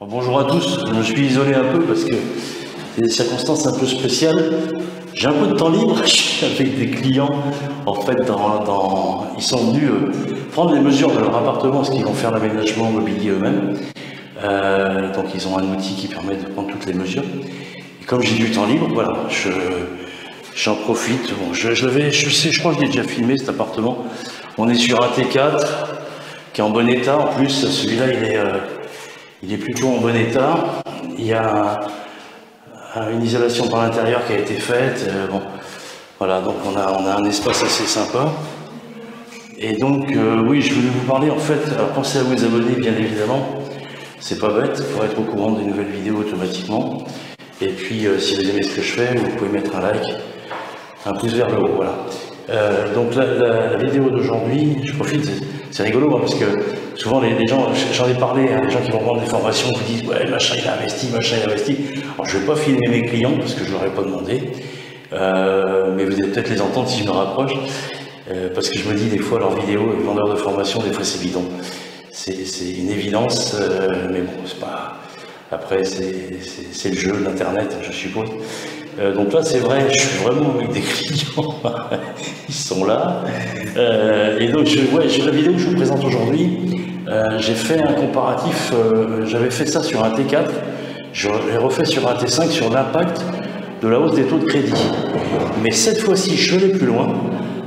Bon, bonjour à tous, je me suis isolé un peu parce que il y a des circonstances un peu spéciales. J'ai un peu de temps libre, je suis avec des clients. En fait, ils sont venus prendre les mesures de leur appartement parce qu'ils vont faire l'aménagement mobilier eux-mêmes. Donc ils ont un outil qui permet de prendre toutes les mesures. Et comme j'ai du temps libre, voilà, j'en profite. Bon, je crois que je l'ai déjà filmé cet appartement. On est sur un T4 qui est en bon état. En plus, celui-là, il est plutôt en bon état. Il y a une isolation par l'intérieur qui a été faite. Bon, voilà, donc on a un espace assez sympa. Et donc, oui, je voulais vous parler, en fait, alors pensez à vous abonner, bien évidemment. C'est pas bête, pour être au courant des nouvelles vidéos automatiquement. Et puis, si vous aimez ce que je fais, vous pouvez mettre un like, un pouce vers le haut, voilà. Donc la vidéo d'aujourd'hui, je profite, c'est rigolo, hein, parce que souvent les gens, j'en ai parlé, hein, les gens qui vont vendre des formations vous disent ouais machin il a investi, machin il a investi. Alors je vais pas filmer mes clients parce que je leur ai pas demandé, mais vous allez peut-être les entendre si je me rapproche, parce que je me dis des fois leurs vidéos, les vendeurs de formation, des fois c'est bidon. C'est une évidence, mais bon c'est pas. Après c'est le jeu, l'internet, je suppose. Donc là, c'est vrai, je suis vraiment avec des clients, ils sont là. Et donc, la vidéo que je vous présente aujourd'hui, j'ai fait un comparatif, j'avais fait ça sur un T4, je l'ai refait sur un T5 sur l'impact de la hausse des taux de crédit. Mais cette fois-ci, je suis allé plus loin,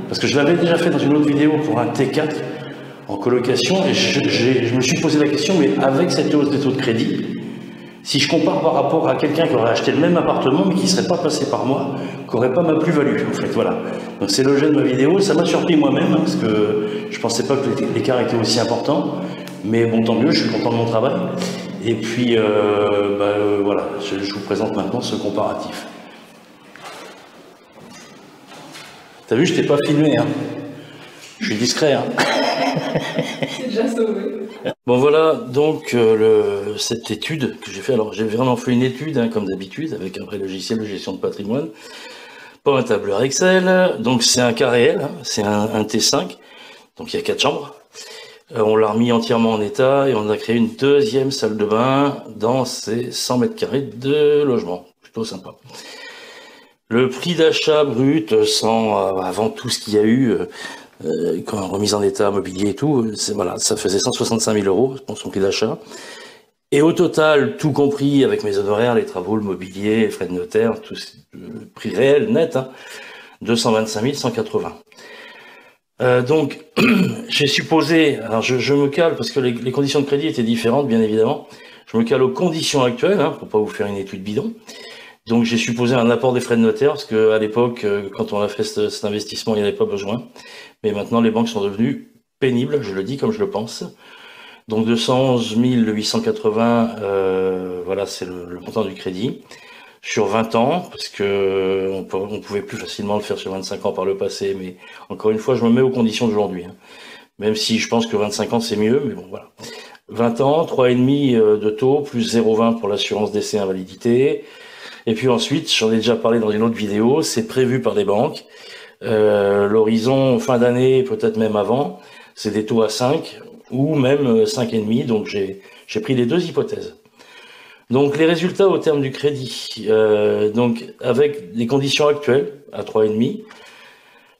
parce que je l'avais déjà fait dans une autre vidéo pour un T4 en colocation, et je me suis posé la question, mais avec cette hausse des taux de crédit, si je compare par rapport à quelqu'un qui aurait acheté le même appartement mais qui ne serait pas passé par moi, qui n'aurait pas ma plus-value en fait, voilà. Donc c'est l'objet de ma vidéo, ça m'a surpris moi-même hein, parce que je ne pensais pas que l'écart était aussi important, mais bon tant mieux, je suis content de mon travail. Et puis voilà, je vous présente maintenant ce comparatif. T'as vu, je t'ai pas filmé, hein. Je suis discret, hein. C'est déjà sauvé. Bon voilà donc cette étude que j'ai fait. Alors j'ai vraiment fait une étude hein, comme d'habitude avec un vrai logiciel de gestion de patrimoine, pas un tableur Excel. Donc c'est un cas réel, hein, c'est un T5, donc il y a 4 chambres. On l'a remis entièrement en état et on a créé une deuxième salle de bain dans ces 100 mètres carrés de logement, plutôt sympa. Le prix d'achat brut sans avant tout ce qu'il y a eu. Quand remise en état, mobilier et tout, voilà, ça faisait 165 000 euros pour son prix d'achat. Et au total, tout compris avec mes honoraires, les travaux, le mobilier, les frais de notaire, tout le prix réel, net, hein, 225 180. Donc, j'ai supposé, alors je me cale, parce que les conditions de crédit étaient différentes, bien évidemment, je me cale aux conditions actuelles, hein, pour pas vous faire une étude bidon. Donc j'ai supposé un apport des frais de notaire, parce qu'à l'époque, quand on a fait cet investissement, il n'y en avait pas besoin. Mais maintenant, les banques sont devenues pénibles, je le dis comme je le pense. Donc 211 880, voilà, c'est le montant du crédit. Sur 20 ans, parce que on pouvait plus facilement le faire sur 25 ans par le passé, mais encore une fois, je me mets aux conditions d'aujourd'hui. Hein. Même si je pense que 25 ans, c'est mieux, mais bon, voilà. 20 ans, 3,5 de taux, plus 0,20 pour l'assurance décès invalidité. Et puis ensuite, j'en ai déjà parlé dans une autre vidéo, c'est prévu par les banques. L'horizon fin d'année, peut-être même avant, c'est des taux à 5 ou même 5,5. Donc j'ai pris les deux hypothèses. Donc les résultats au terme du crédit, donc avec les conditions actuelles à 3,5,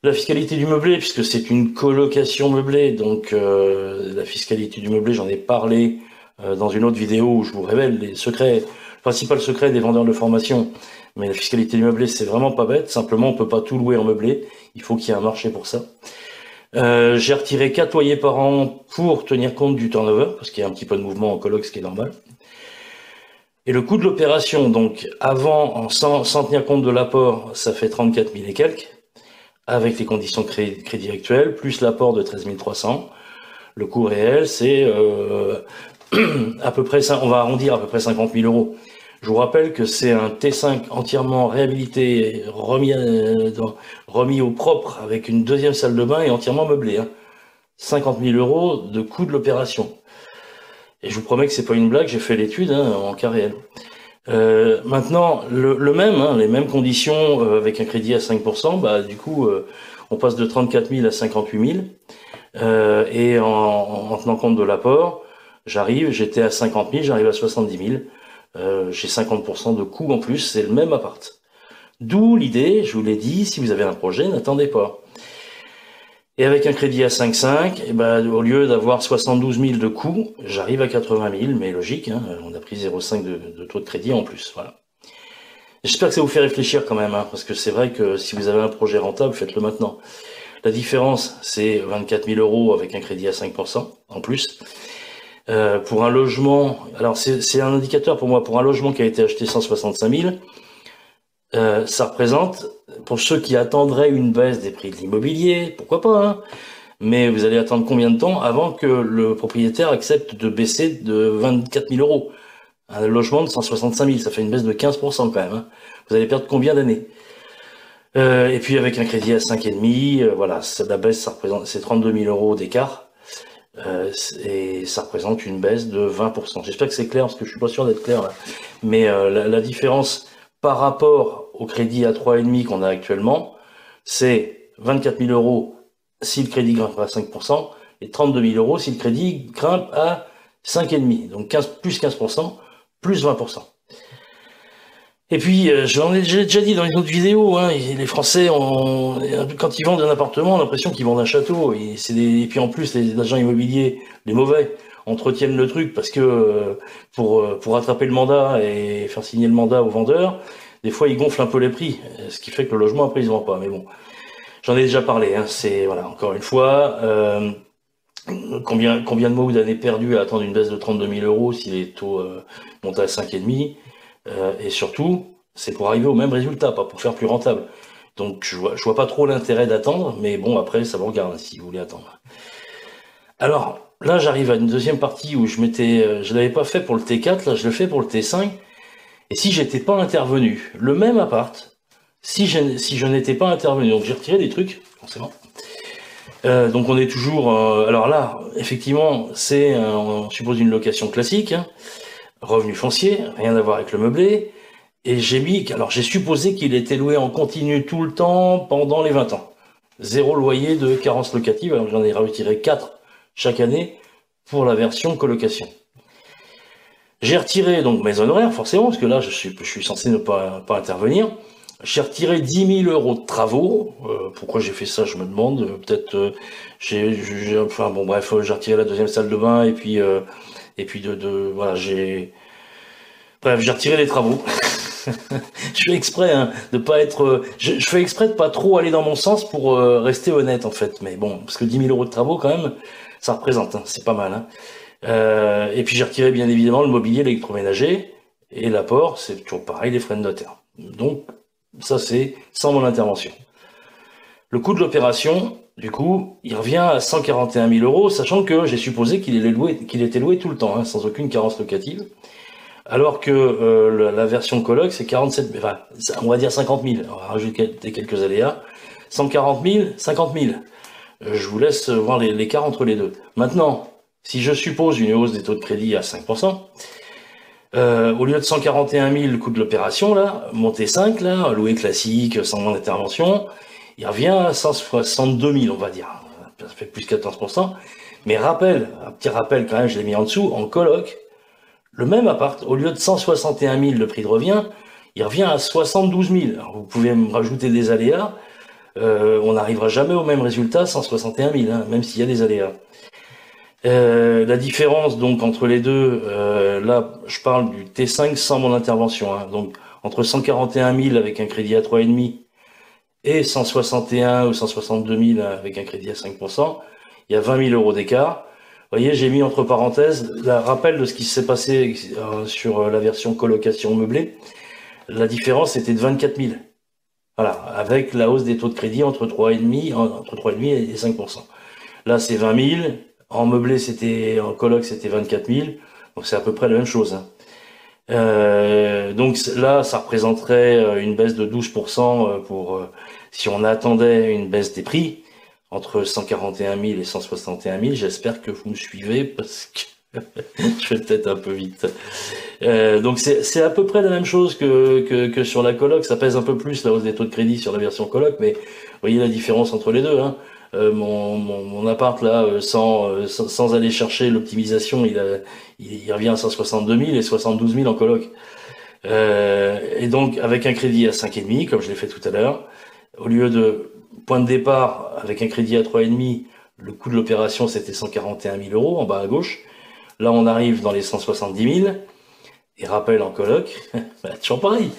la fiscalité du meublé, puisque c'est une colocation meublée, donc la fiscalité du meublé, j'en ai parlé dans une autre vidéo où je vous révèle les secrets. Le principal secret des vendeurs de formation, mais la fiscalité du meublé, c'est vraiment pas bête. Simplement, on peut pas tout louer en meublé. Il faut qu'il y ait un marché pour ça. J'ai retiré 4 loyers par an pour tenir compte du turnover, parce qu'il y a un petit peu de mouvement en coloc, ce qui est normal. Et le coût de l'opération, donc avant, sans tenir compte de l'apport, ça fait 34 000 et quelques, avec les conditions de crédit actuelles, plus l'apport de 13 300. Le coût réel, c'est à peu près, on va arrondir à peu près 50 000 euros. Je vous rappelle que c'est un T5 entièrement réhabilité, remis au propre, avec une deuxième salle de bain et entièrement meublé. Hein. 50 000 euros de coût de l'opération. Et je vous promets que c'est pas une blague, j'ai fait l'étude hein, en cas réel. Maintenant, le même, hein, les mêmes conditions avec un crédit à 5%, bah, du coup, on passe de 34 000 à 58 000. Et en tenant compte de l'apport, j'étais à 50 000, j'arrive à 70 000. J'ai 50% de coût en plus, c'est le même appart. D'où l'idée, je vous l'ai dit, si vous avez un projet, n'attendez pas. Et avec un crédit à 5,5, eh ben, au lieu d'avoir 72 000 de coût, j'arrive à 80 000, mais logique, hein, on a pris 0,5 de taux de crédit en plus. Voilà. J'espère que ça vous fait réfléchir quand même, hein, parce que c'est vrai que si vous avez un projet rentable, faites-le maintenant. La différence, c'est 24 000 euros avec un crédit à 5% en plus. Pour un logement, alors c'est un indicateur pour moi, pour un logement qui a été acheté 165 000, ça représente, pour ceux qui attendraient une baisse des prix de l'immobilier, pourquoi pas, hein, mais vous allez attendre combien de temps avant que le propriétaire accepte de baisser de 24 000 euros? Un logement de 165 000, ça fait une baisse de 15% quand même, hein. Vous allez perdre combien d'années? Et puis avec un crédit à 5,5, voilà, la baisse, ça représente, c'est 32 000 euros d'écart. Et ça représente une baisse de 20%. J'espère que c'est clair, parce que je suis pas sûr d'être clair là. Mais la différence par rapport au crédit à 3,5 qu'on a actuellement, c'est 24 000 euros si le crédit grimpe à 5%, et 32 000 euros si le crédit grimpe à 5,5. Donc plus 15%, plus 20%. Et puis, j'ai déjà dit dans une autre vidéo, hein, les Français, quand ils vendent un appartement, on a l'impression qu'ils vendent un château. Et puis en plus, les agents immobiliers, les mauvais, entretiennent le truc parce que pour attraper le mandat et faire signer le mandat aux vendeurs, des fois ils gonflent un peu les prix, ce qui fait que le logement après ils se vendent pas. Mais bon, j'en ai déjà parlé. Hein, c'est voilà, encore une fois, combien de mois ou d'années perdues à attendre une baisse de 32 000 euros si les taux montent à 5,5. Et surtout, c'est pour arriver au même résultat, pas pour faire plus rentable. Donc je vois pas trop l'intérêt d'attendre, mais bon, après, ça vous regarde si vous voulez attendre. Alors, là, j'arrive à une deuxième partie où je l'avais pas fait pour le T4, là, je le fais pour le T5. Et si j'étais pas intervenu, le même appart, si je n'étais pas intervenu, donc j'ai retiré des trucs, forcément. Donc on est toujours, alors là, effectivement, on suppose une location classique, hein. Revenu foncier, rien à voir avec le meublé, et j'ai supposé qu'il était loué en continu tout le temps pendant les 20 ans. 0 loyer de carence locative, alors j'en ai retiré 4 chaque année pour la version colocation. J'ai retiré donc mes honoraires, forcément, parce que là je suis censé ne pas intervenir. J'ai retiré 10 000 euros de travaux. Pourquoi j'ai fait ça, je me demande. Peut-être, enfin bon bref, j'ai retiré la deuxième salle de bain et puis voilà, bref, j'ai retiré les travaux. Je fais exprès, hein, de pas être, je fais exprès de pas trop aller dans mon sens pour rester honnête en fait. Mais bon, parce que 10 000 euros de travaux quand même, ça représente, hein, c'est pas mal. Hein. Et puis j'ai retiré bien évidemment le mobilier, l'électroménager et l'apport, c'est toujours pareil, les frais de notaire. Donc ça c'est sans mon intervention. Le coût de l'opération, du coup, il revient à 141 000 euros, sachant que j'ai supposé qu'il était loué tout le temps, hein, sans aucune carence locative. Alors que la version coloc, c'est 47, enfin, on va dire 50 000, on va rajouter quelques aléas. 140 000, 50 000. Je vous laisse voir l'écart entre les deux. Maintenant, si je suppose une hausse des taux de crédit à 5%, au lieu de 141 000 le coût de l'opération, là, monté 5, là, loué classique, sans moins d'intervention, il revient à 162 000, on va dire. Ça fait plus 14%. Mais un petit rappel quand même, je l'ai mis en dessous, en coloc, le même appart, au lieu de 161 000 le prix de revient, il revient à 72 000. Alors vous pouvez me rajouter des aléas, on n'arrivera jamais au même résultat, 161 000, hein, même s'il y a des aléas. La différence donc entre les deux, là je parle du T5 sans mon intervention, hein, donc entre 141 000 avec un crédit à 3,5 et 161 ou 162 000 avec un crédit à 5%, il y a 20 000 euros d'écart. Vous voyez, j'ai mis entre parenthèses le rappel de ce qui s'est passé sur la version colocation meublée. La différence était de 24 000. Voilà, avec la hausse des taux de crédit entre 3,5 et 5%. Là, c'est 20 000. En meublé, en coloc, c'était 24 000. Donc, c'est à peu près la même chose. Hein. Donc là, ça représenterait une baisse de 12% si on attendait une baisse des prix entre 141 000 et 161 000. J'espère que vous me suivez parce que je fais peut-être un peu vite. Donc c'est à peu près la même chose que sur la coloc. Ça pèse un peu plus la hausse des taux de crédit sur la version coloc, mais vous voyez la différence entre les deux. Hein. mon appart là, sans aller chercher l'optimisation, il revient à 162 000 et 72 000 en coloc. Et donc avec un crédit à 5,5, comme je l'ai fait tout à l'heure, au lieu de point de départ avec un crédit à 3,5, le coût de l'opération c'était 141 000 euros en bas à gauche. Là on arrive dans les 170 000. Et rappel en coloc, bah, toujours pareil.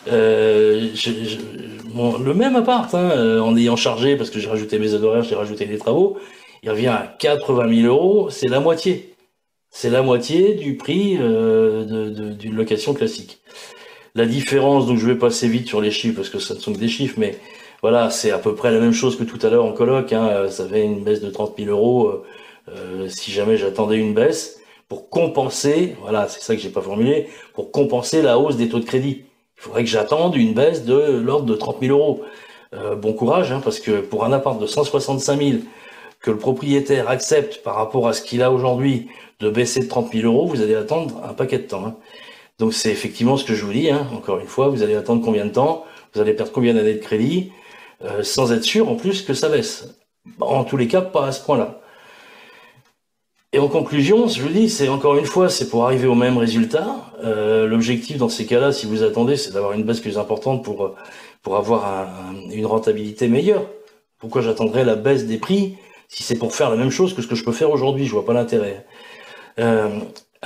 Le même appart, hein, en ayant chargé, parce que j'ai rajouté mes honoraires, j'ai rajouté des travaux, il revient à 80 000 euros, c'est la moitié. C'est la moitié du prix d'une location classique. La différence, donc je vais passer vite sur les chiffres, parce que ça ne sont que des chiffres, mais voilà, c'est à peu près la même chose que tout à l'heure en coloc, hein, ça fait une baisse de 30 000 euros, si jamais j'attendais une baisse, pour compenser, voilà, c'est ça que j'ai pas formulé, pour compenser la hausse des taux de crédit. Il faudrait que j'attende une baisse de l'ordre de 30 000 euros. Bon courage, hein, parce que pour un appart de 165 000, que le propriétaire accepte par rapport à ce qu'il a aujourd'hui de baisser de 30 000 euros, vous allez attendre un paquet de temps. Hein. Donc c'est effectivement ce que je vous dis, hein, encore une fois, vous allez attendre combien de temps, vous allez perdre combien d'années de crédit, sans être sûr en plus que ça baisse. En tous les cas, pas à ce point-là. Et en conclusion, je vous dis, c'est encore une fois, c'est pour arriver au même résultat. L'objectif dans ces cas-là, si vous attendez, c'est d'avoir une baisse plus importante pour avoir une rentabilité meilleure. Pourquoi j'attendrais la baisse des prix si c'est pour faire la même chose que ce que je peux faire aujourd'hui? Je vois pas l'intérêt.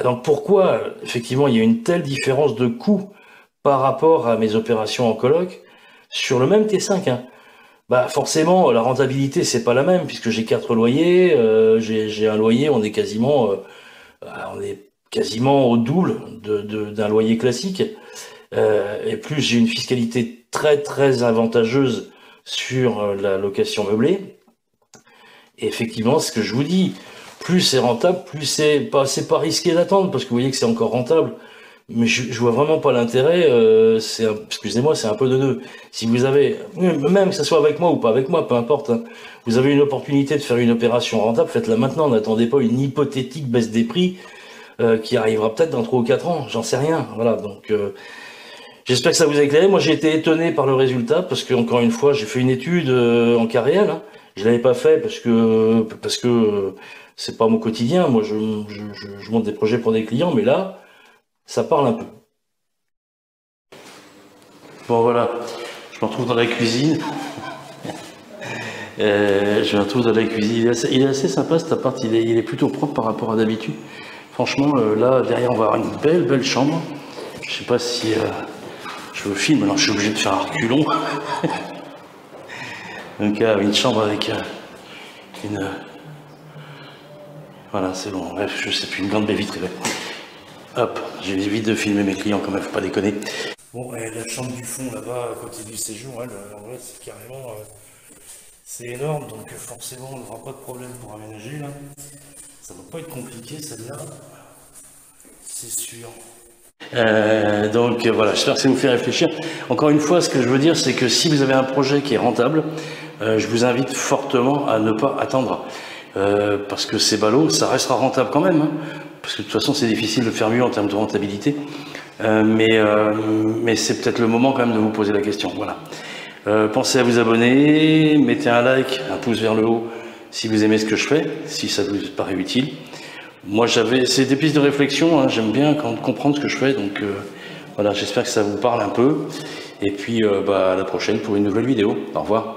Donc pourquoi, effectivement, il y a une telle différence de coût par rapport à mes opérations en coloc sur le même T5, hein. Bah forcément, la rentabilité c'est pas la même puisque j'ai 4 loyers, j'ai un loyer, on est quasiment au double d'un loyer classique, et plus j'ai une fiscalité très très avantageuse sur la location meublée. Et effectivement, ce que je vous dis, plus c'est rentable, plus c'est pas risqué d'attendre parce que vous voyez que c'est encore rentable. Mais je vois vraiment pas l'intérêt, excusez-moi, c'est un peu de deux. Si vous avez, même que ce soit avec moi ou pas avec moi, peu importe, hein, vous avez une opportunité de faire une opération rentable, faites-la maintenant, n'attendez pas une hypothétique baisse des prix qui arrivera peut-être dans 3 ou 4 ans, j'en sais rien. Voilà, donc j'espère que ça vous a éclairé. Moi j'ai été étonné par le résultat, parce que encore une fois, j'ai fait une étude en cas réel, hein. Je l'avais pas fait parce que c'est pas mon quotidien, moi je monte des projets pour des clients, mais là, ça parle un peu. Bon voilà, je me retrouve dans la cuisine. Je me retrouve dans la cuisine. Il est assez sympa cet appart, il est plutôt propre par rapport à d'habitude. Franchement, là, derrière, on va avoir une belle chambre. Je sais pas si je vous filme, alors je suis obligé de faire un reculon. Donc, une chambre avec une... Voilà, c'est bon, bref, je sais plus, une grande baie vitrée. Hop, j'ai vite de filmer mes clients quand même, faut pas déconner. Bon, la chambre du fond là-bas, à côté du séjour, elle, en vrai, c'est carrément... c'est énorme, donc forcément, on n'aura pas de problème pour aménager, là. Ça va pas être compliqué, celle-là. C'est sûr. Donc voilà, j'espère que ça vous fait réfléchir. Encore une fois, ce que je veux dire, c'est que si vous avez un projet qui est rentable, je vous invite fortement à ne pas attendre. Parce que c'est ballot, ça restera rentable quand même, hein, parce que de toute façon c'est difficile de faire mieux en termes de rentabilité, mais c'est peut-être le moment quand même de vous poser la question. Voilà. Pensez à vous abonner, mettez un like, un pouce vers le haut si vous aimez ce que je fais, si ça vous paraît utile. Moi c'est des pistes de réflexion, hein, j'aime bien comprendre ce que je fais, donc voilà, j'espère que ça vous parle un peu, et puis à la prochaine pour une nouvelle vidéo. Au revoir.